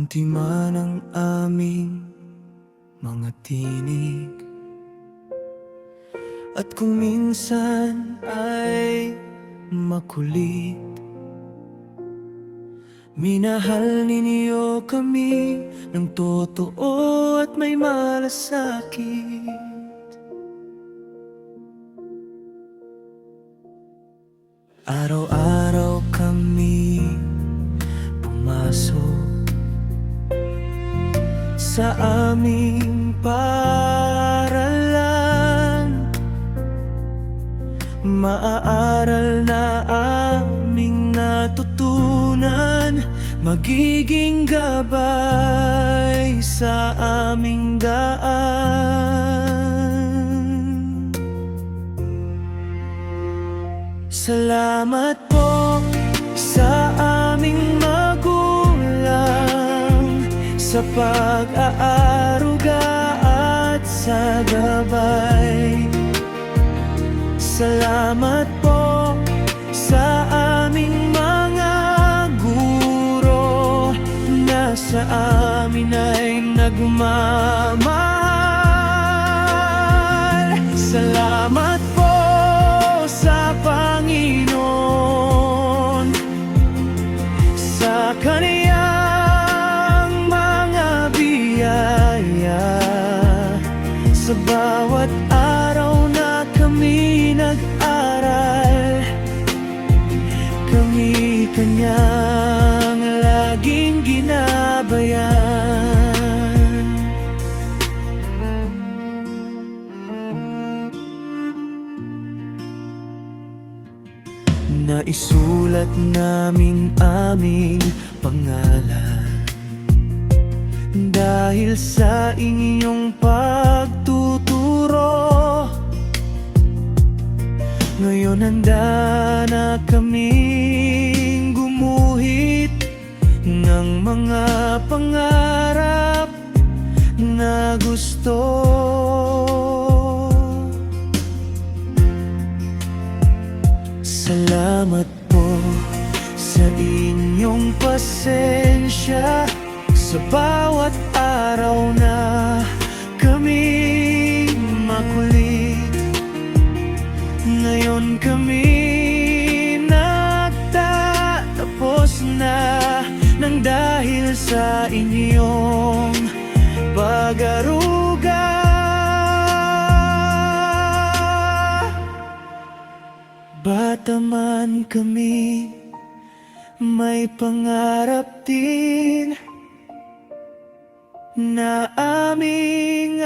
Kaunti man ang aming mga tinig, at kung minsan ay makulit, minahal ninyo kami ng totoo at may malasakit. Araw-araw kami pumasok sa aming paaralan, maaaral na aming natutunan, magiging gabay sa aming daan. Salamat po sa aming magulang, sa pag-aaruga at sa gabay. Salamat po sa aming mga guro na sa amin ay nagmamahal. Salamat po sa Panginoon, sa Kanyang sa bawat araw na kami nag-aral, kami Kanyang laging ginabayan. Naisulat namin aming pangalan dahil sa inyong pagtuturo. Ngayon handa na kaming gumuhit ng mga pangarap na gusto. Salamat po sa inyong pasensya sa bawat araw na kami makulit. Ngayon kami nagtatapos na nang dahil sa inyong pag-aruga. Bata man kami, may pangarap din na aming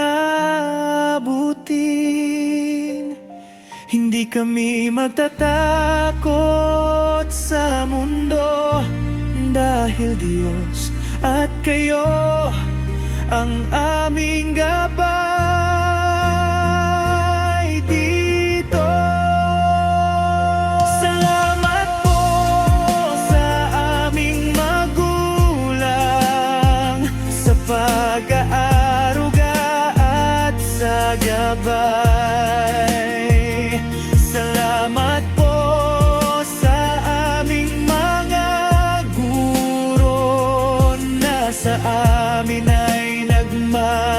abutin. Hindi kami magtatakot sa mundo dahil Diyos at kayo ang aming gabay dito. Salamat po sa aming magulang, sa pag-aaruga at sa gabay. Salamat po sa aming mga guro na sa amin ay nagmamahal.